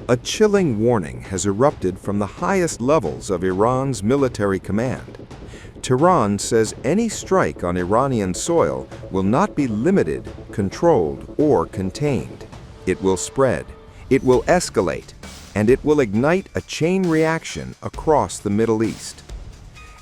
A chilling warning has erupted from the highest levels of Iran's military command. Tehran says any strike on Iranian soil will not be limited, controlled, or contained. It will spread, it will escalate, and it will ignite a chain reaction across the Middle East.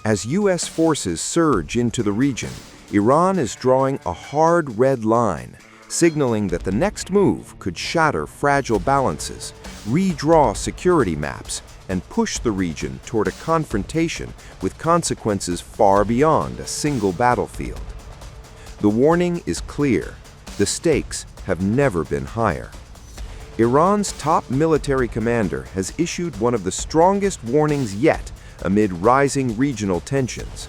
As U.S. forces surge into the region, Iran is drawing a hard red line, signaling that the next move could shatter fragile balances, redraw security maps, and push the region toward a confrontation with consequences far beyond a single battlefield. The warning is clear. The stakes have never been higher. Iran's top military commander has issued one of the strongest warnings yet amid rising regional tensions.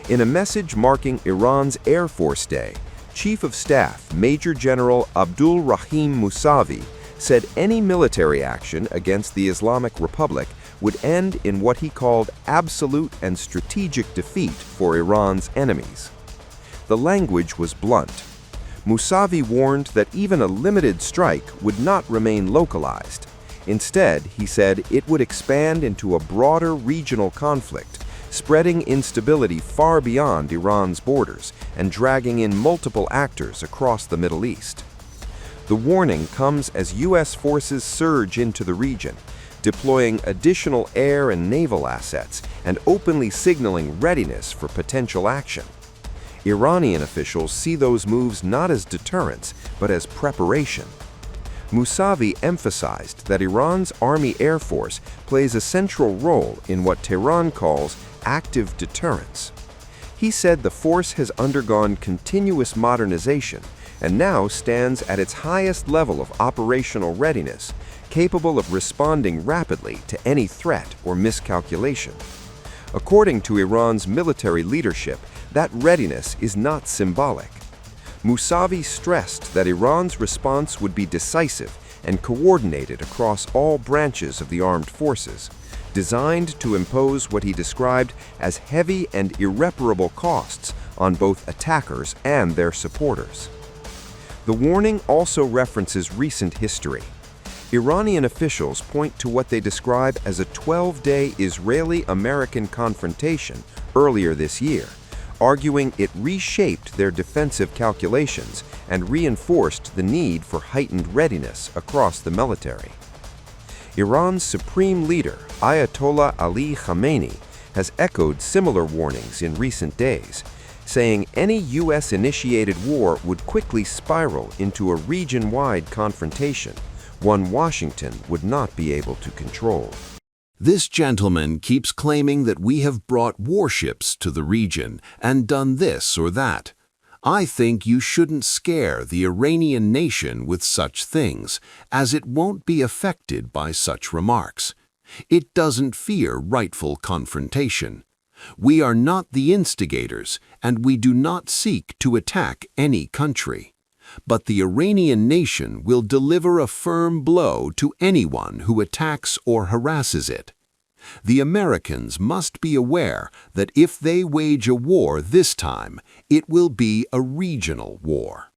In a message marking Iran's Air Force Day, Chief of Staff Major General Abdul Rahim Musavi said any military action against the Islamic Republic would end in what he called absolute and strategic defeat for Iran's enemies. The language was blunt. Musavi warned that even a limited strike would not remain localized. Instead, he said it would expand into a broader regional conflict, spreading instability far beyond Iran's borders and dragging in multiple actors across the Middle East. The warning comes as U.S. forces surge into the region, deploying additional air and naval assets and openly signaling readiness for potential action. Iranian officials see those moves not as deterrence, but as preparation. Musavi emphasized that Iran's Army Air Force plays a central role in what Tehran calls active deterrence. He said the force has undergone continuous modernization and now stands at its highest level of operational readiness, capable of responding rapidly to any threat or miscalculation. According to Iran's military leadership, that readiness is not symbolic. Musavi stressed that Iran's response would be decisive and coordinated across all branches of the armed forces, designed to impose what he described as heavy and irreparable costs on both attackers and their supporters. The warning also references recent history. Iranian officials point to what they describe as a 12-day Israeli-American confrontation earlier this year, arguing it reshaped their defensive calculations and reinforced the need for heightened readiness across the military. Iran's supreme leader, Ayatollah Ali Khamenei, has echoed similar warnings in recent days, saying any U.S.-initiated war would quickly spiral into a region-wide confrontation, one Washington would not be able to control. This gentleman keeps claiming that we have brought warships to the region and done this or that. I think you shouldn't scare the Iranian nation with such things, as it won't be affected by such remarks. It doesn't fear rightful confrontation. We are not the instigators, and we do not seek to attack any country. But the Iranian nation will deliver a firm blow to anyone who attacks or harasses it. The Americans must be aware that if they wage a war this time, it will be a regional war.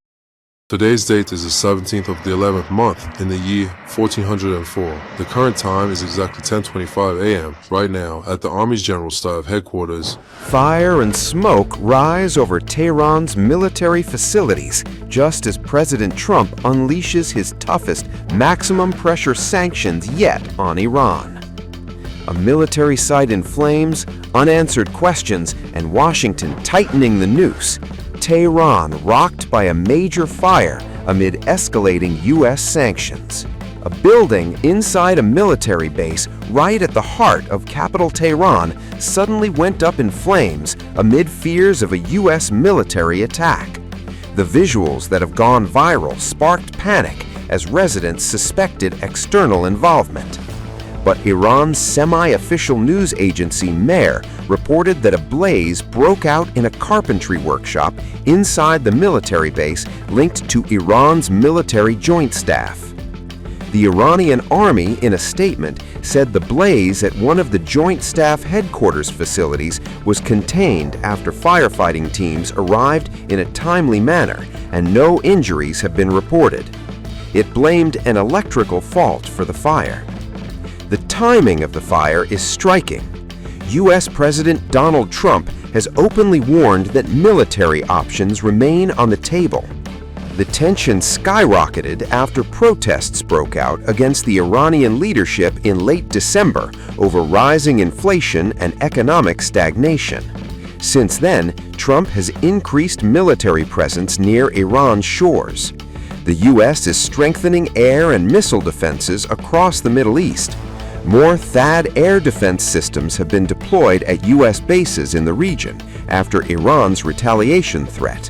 Today's date is the 17th of the 11th month in the year 1404. The current time is exactly 10:25 a.m. right now at the Army's General Staff Headquarters. Fire and smoke rise over Tehran's military facilities just as President Trump unleashes his toughest maximum pressure sanctions yet on Iran. A military site in flames, unanswered questions, and Washington tightening the noose. Tehran rocked by a major fire amid escalating U.S. sanctions. A building inside a military base right at the heart of capital Tehran suddenly went up in flames amid fears of a U.S. military attack. The visuals that have gone viral sparked panic as residents suspected external involvement. But Iran's semi-official news agency Mehr reported that a blaze broke out in a carpentry workshop inside the military base linked to Iran's military joint staff. The Iranian army, in a statement, said the blaze at one of the joint staff headquarters facilities was contained after firefighting teams arrived in a timely manner, and no injuries have been reported. It blamed an electrical fault for the fire. The timing of the fire is striking. U.S. President Donald Trump has openly warned that military options remain on the table. The tension skyrocketed after protests broke out against the Iranian leadership in late December over rising inflation and economic stagnation. Since then, Trump has increased military presence near Iran's shores. The U.S. is strengthening air and missile defenses across the Middle East. More THAAD air defense systems have been deployed at U.S. bases in the region after Iran's retaliation threat.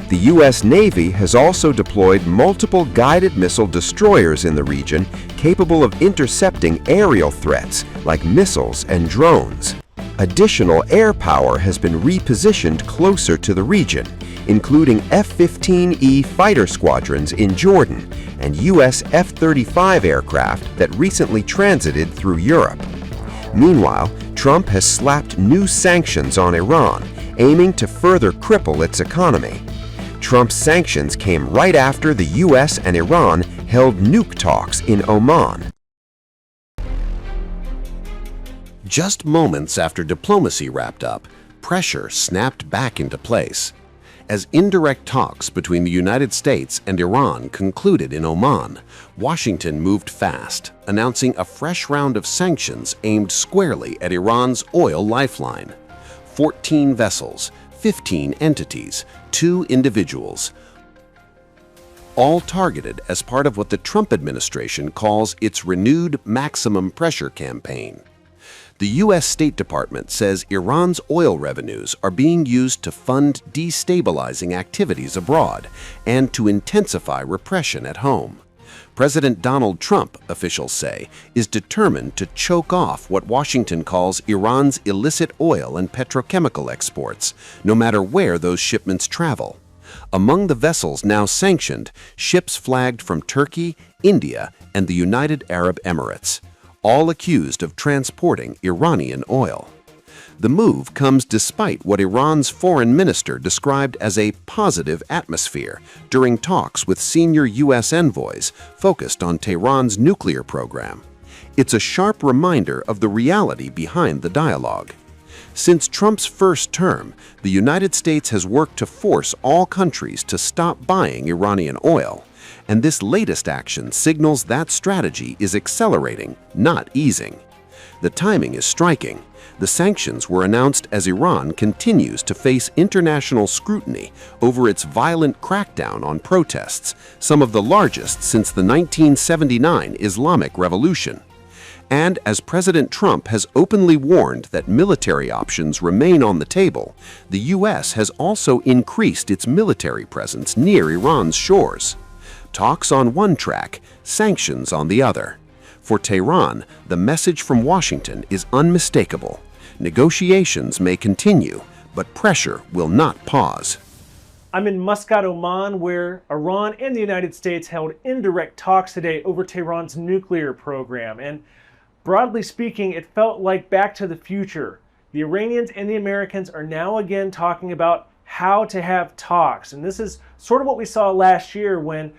The U.S. Navy has also deployed multiple guided missile destroyers in the region capable of intercepting aerial threats like missiles and drones. Additional air power has been repositioned closer to the region, including F-15E fighter squadrons in Jordan and U.S. F-35 aircraft that recently transited through Europe. Meanwhile, Trump has slapped new sanctions on Iran, aiming to further cripple its economy. Trump's sanctions came right after the U.S. and Iran held nuke talks in Oman. Just moments after diplomacy wrapped up, pressure snapped back into place. As indirect talks between the United States and Iran concluded in Oman, Washington moved fast, announcing a fresh round of sanctions aimed squarely at Iran's oil lifeline. 14 vessels, 15 entities, 2 individuals, all targeted as part of what the Trump administration calls its renewed maximum pressure campaign. The U.S. State Department says Iran's oil revenues are being used to fund destabilizing activities abroad and to intensify repression at home. President Donald Trump, officials say, is determined to choke off what Washington calls Iran's illicit oil and petrochemical exports, no matter where those shipments travel. Among the vessels now sanctioned, ships flagged from Turkey, India, and the United Arab Emirates, all accused of transporting Iranian oil. The move comes despite what Iran's foreign minister described as a positive atmosphere during talks with senior U.S. envoys focused on Tehran's nuclear program. It's a sharp reminder of the reality behind the dialogue. Since Trump's first term, the United States has worked to force all countries to stop buying Iranian oil, and this latest action signals that strategy is accelerating, not easing. The timing is striking. The sanctions were announced as Iran continues to face international scrutiny over its violent crackdown on protests, some of the largest since the 1979 Islamic Revolution. And as President Trump has openly warned that military options remain on the table, the U.S. has also increased its military presence near Iran's shores. Talks on one track, sanctions on the other. For Tehran, the message from Washington is unmistakable. Negotiations may continue, but pressure will not pause. I'm in Muscat, Oman, where Iran and the United States held indirect talks today over Tehran's nuclear program. And broadly speaking, it felt like Back to the Future. The Iranians and the Americans are now again talking about how to have talks. And this is sort of what we saw last year when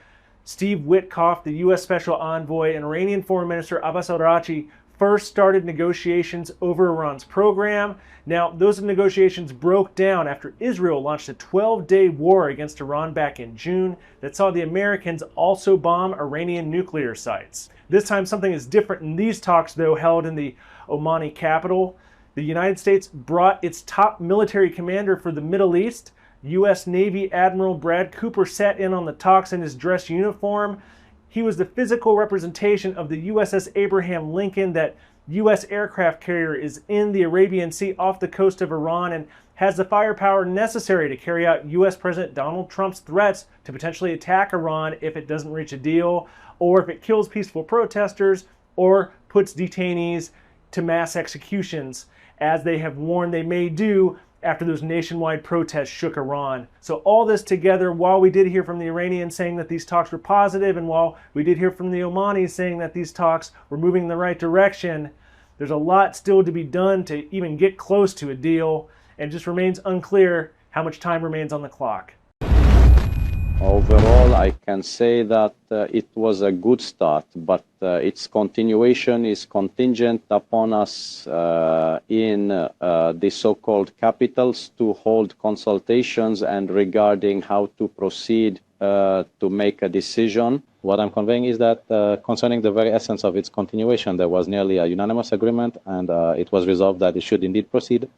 Steve Witkoff, the U.S. Special Envoy, and Iranian Foreign Minister Abbas al-Araghchi first started negotiations over Iran's program. Now, those negotiations broke down after Israel launched a 12-day war against Iran back in June that saw the Americans also bomb Iranian nuclear sites. This time, something is different in these talks, though, held in the Omani capital. The United States brought its top military commander for the Middle East. U.S. Navy Admiral Brad Cooper sat in on the talks in his dress uniform. He was the physical representation of the USS Abraham Lincoln. That U.S. aircraft carrier is in the Arabian Sea off the coast of Iran and has the firepower necessary to carry out U.S. President Donald Trump's threats to potentially attack Iran if it doesn't reach a deal, or if it kills peaceful protesters, or puts detainees to mass executions, as they have warned they may do after those nationwide protests shook Iran. So all this together, while we did hear from the Iranians saying that these talks were positive, and while we did hear from the Omanis saying that these talks were moving in the right direction, there's a lot still to be done to even get close to a deal, and it just remains unclear how much time remains on the clock. Overall, I can say that it was a good start, but its continuation is contingent upon us in the so-called capitals to hold consultations and regarding how to proceed to make a decision. What I'm conveying is that concerning the very essence of its continuation, there was nearly a unanimous agreement, and it was resolved that it should indeed proceed.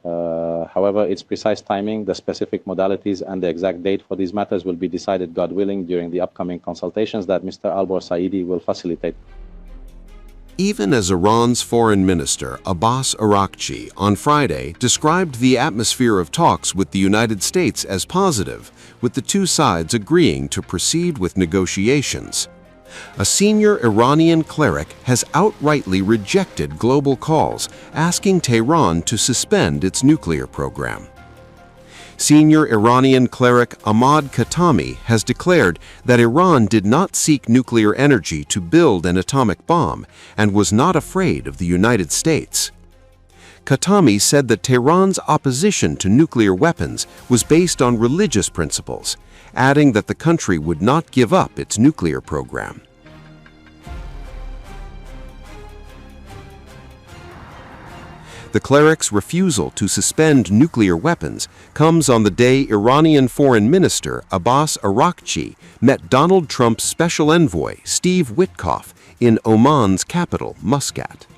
However, its precise timing, the specific modalities, and the exact date for these matters will be decided, God willing, during the upcoming consultations that Mr. Albor Saidi will facilitate. Even as Iran's foreign minister, Abbas Araghchi, on Friday described the atmosphere of talks with the United States as positive, with the two sides agreeing to proceed with negotiations. A senior Iranian cleric has outrightly rejected global calls asking Tehran to suspend its nuclear program. Senior Iranian cleric Ahmad Khatami has declared that Iran did not seek nuclear energy to build an atomic bomb and was not afraid of the United States. Khatami said that Tehran's opposition to nuclear weapons was based on religious principles, adding that the country would not give up its nuclear program. The cleric's refusal to suspend nuclear weapons comes on the day Iranian Foreign Minister Abbas Araghchi met Donald Trump's special envoy Steve Witkoff in Oman's capital, Muscat.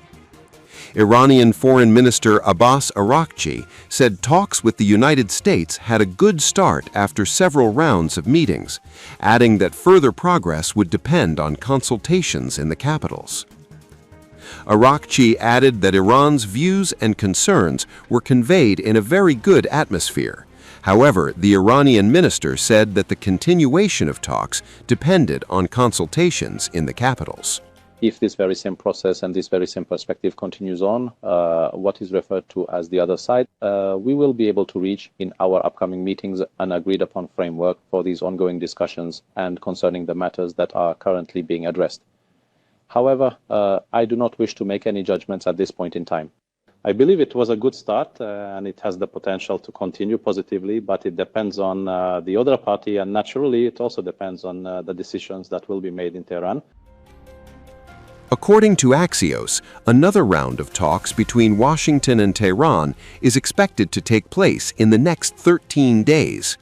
Iranian Foreign Minister Abbas Araghchi said talks with the United States had a good start after several rounds of meetings, adding that further progress would depend on consultations in the capitals. Araghchi added that Iran's views and concerns were conveyed in a very good atmosphere. However, the Iranian minister said that the continuation of talks depended on consultations in the capitals. If this very same process and this very same perspective continues on, what is referred to as the other side, we will be able to reach in our upcoming meetings an agreed upon framework for these ongoing discussions and concerning the matters that are currently being addressed. However, I do not wish to make any judgments at this point in time. I believe it was a good start and it has the potential to continue positively, but it depends on the other party, and naturally it also depends on the decisions that will be made in Tehran. According to Axios, another round of talks between Washington and Tehran is expected to take place in the next 13 days.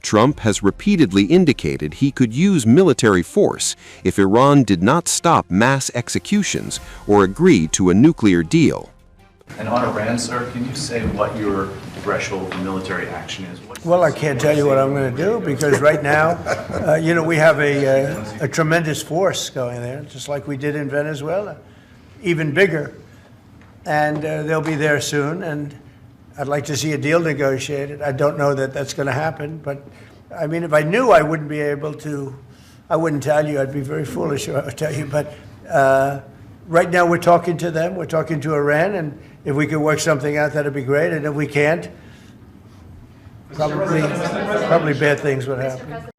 Trump has repeatedly indicated he could use military force if Iran did not stop mass executions or agree to a nuclear deal. And on Iran, sir, can you say what your threshold for military action is? Well, I can't tell you what I'm going to do because right now, we have a tremendous force going there, just like we did in Venezuela, even bigger. And they'll be there soon. And I'd like to see a deal negotiated. I don't know that that's going to happen, but I mean, if I knew, I wouldn't be able to. I wouldn't tell you. I'd be very foolish if I would tell you. But right now, we're talking to them. We're talking to Iran, and if we could work something out, that'd be great. And if we can't, probably bad things would happen.